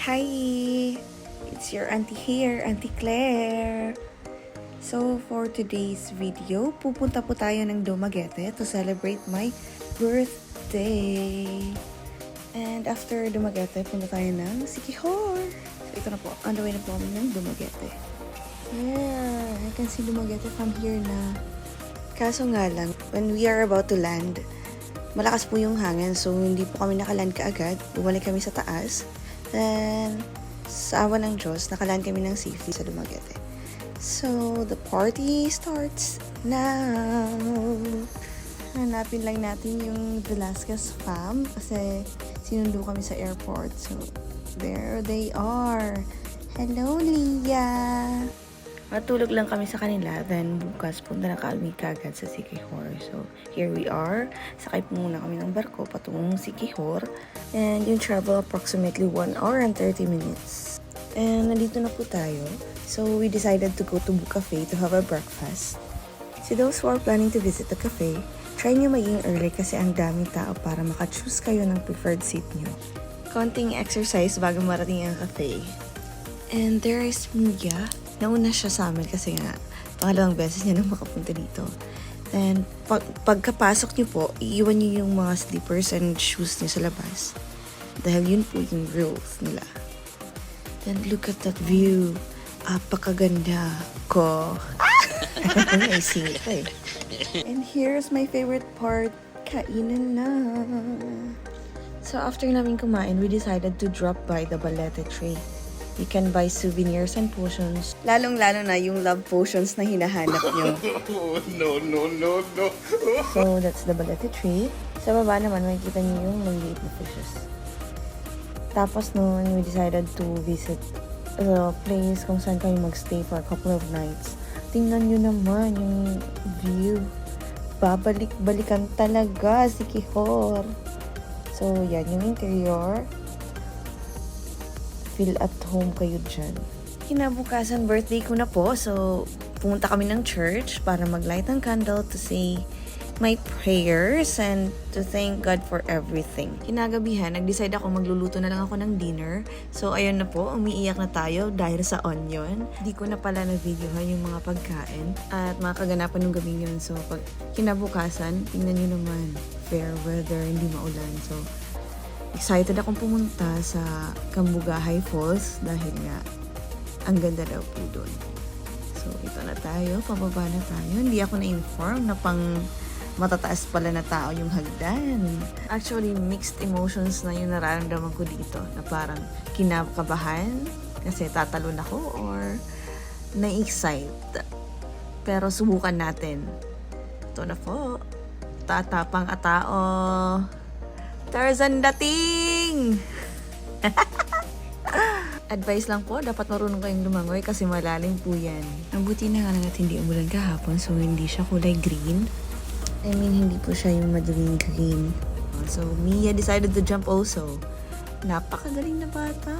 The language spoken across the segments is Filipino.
Hi! It's your auntie here, Auntie Claire. So, for today's video, pupunta po tayo ng Dumaguete to celebrate my birthday. And after Dumaguete, punta tayo ng Siquijor. So, ito na po, on the way na po kami ng Dumaguete. Yeah, I can see Dumaguete from here na. Kaso nga lang, when we are about to land, malakas po yung hangin, so hindi po kami nakaland kaagad. Bumalik kami sa taas. Then, sa awa ng Diyos, nakaland kami ng safety sa Dumaguete. So, the party starts now. Hanapin lang natin yung Velasquez fam kasi sinundo kami sa airport. So, there they are. Hello, Leah! Matulog lang kami sa kanila, then bukas punta na kami kagad sa Siquijor. So, here we are. Sakay po muna kami ng barko patungong Siquijor. And yung travel approximately 1 hour and 30 minutes. And nandito na po tayo. So, we decided to go to Book Cafe to have a breakfast. So, those who are planning to visit the cafe, try nyo maging early kasi ang daming tao para maka-choose kayo ng preferred seat nyo. Konting exercise bago marating ang cafe. And there is Mia. Nauna siya sa amin kasi nga pangalawang beses niya nang makapunta dito. Then, pagkapasok niyo po, iiwan niyo yung mga slippers and shoes niyo sa labas. Dahil yun po yung rules nila. Then, look at that view. Apakaganda ko. Ay, singit eh. And here's my favorite part. Kainan na. So, after namin kumain, we decided to drop by the Balete Tree. You can buy souvenirs and potions. Lalong-lalo na yung love potions na hinahanap nyo. No. So, that's the Balete Tree. Sa baba naman, makikita nyo yung maliit na fishes. Tapos noon, we decided to visit the place kung saan kami magstay for a couple of nights. Tingnan nyo naman yung view. Babalik-balikan talaga si Siquijor. So, yan yung interior. Feel at home kayo dyan. Kinabukasan, birthday ko na po. So, pumunta kami ng church para mag-light ng candle to say my prayers and to thank God for everything. Kinagabihan, nag-decide ako magluluto na lang ako ng dinner. So, ayun na po, umiiyak na tayo dahil sa onion. Hindi ko na pala na-videohan yung mga pagkain at mga kaganapan ng gabing yun. So, pag kinabukasan, tingnan nyo naman, fair weather, hindi maulan. So, excited akong pumunta sa Cambugahay Falls dahil nga ang ganda daw po doon. So, ito na tayo. Pababa na tayo. Hindi ako na-inform na pang matataas pala na tao yung hagdan. Actually, mixed emotions na yung nararamdaman ko dito. Na parang kinakabahan kasi tatalon ako or na-excite. Pero subukan natin. Ito na po. Tatapang at tao. Tarzan dating! Advice lang po, dapat marunong kayong lumangoy kasi malalim po yan. Ang buti na nga lang at hindi umulan kahapon, so hindi siya kulay green. I mean, hindi po siya yung madaling green. So, Mia decided to jump also. Napakagaling na bata.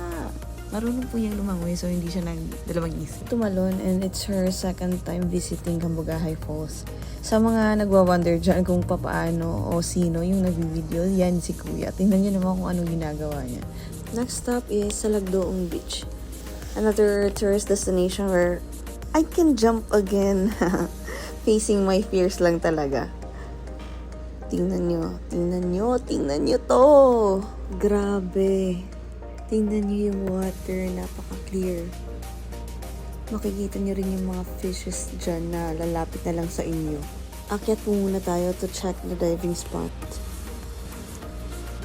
Marunong po niyang lumangoy, so hindi siya nagdalawang isip. Tumalon, and it's her second time visiting Cambugahay Falls. Sa mga nagwa-wonder dyan kung papaano o sino yung nag-video, yan si Kuya. Tingnan niyo naman kung anong ginagawa niya. Next stop is Salagdoong Beach. Another tourist destination where I can jump again. Facing my fears lang talaga. Tingnan nyo to. Grabe. Tingnan nyo yung water, napaka-clear. Makikita nyo rin yung mga fishes dyan na lalapit na lang sa inyo. Akyat po muna tayo to check the diving spot.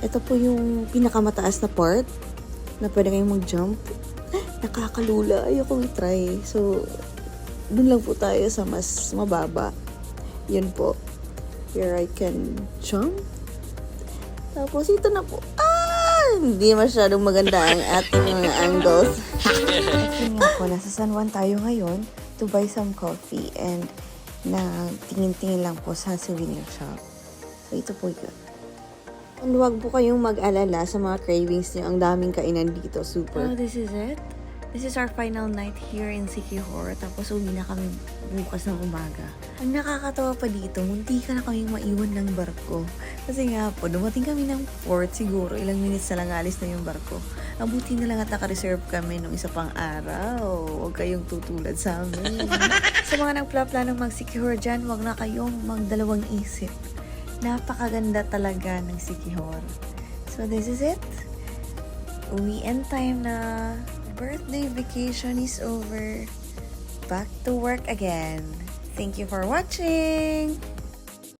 Ito po yung pinakamataas na part na pwede kayong mag-jump. Nakakalula. Ayoko i-try. So, dun lang po tayo sa mas mababa. Yun po. Here I can jump. Tapos ito na po. Hindi masyadong maganda ang ating mga angles. Yun nga po, nasa San Juan tayo ngayon to buy some coffee and na tingin-tingin lang po sa souvenir shop. So, ito po yun. And huwag po kayong mag-alala sa mga cravings niyo. Ang daming kainan dito. Super. Oh, this is it? This is our final night here in Siquijor. Tapos uwi na kami bukas ng umaga. Ang nakakatawa pa dito, munti ka na kaming maiwan ng barko. Kasi nga po, dumating kami ng port, siguro ilang minutes na lang alis na yung barko. Ang buti na lang at naka-reserve kami nung isa pang araw. Huwag kayong tutulad sa amin. Sa mga nagpla-planong mag-Siquijor dyan, huwag na kayong magdalawang isip. Napakaganda talaga ng Siquijor. So this is it. Uwi-end time na. Birthday vacation is over. Back to work again. Thank you for watching!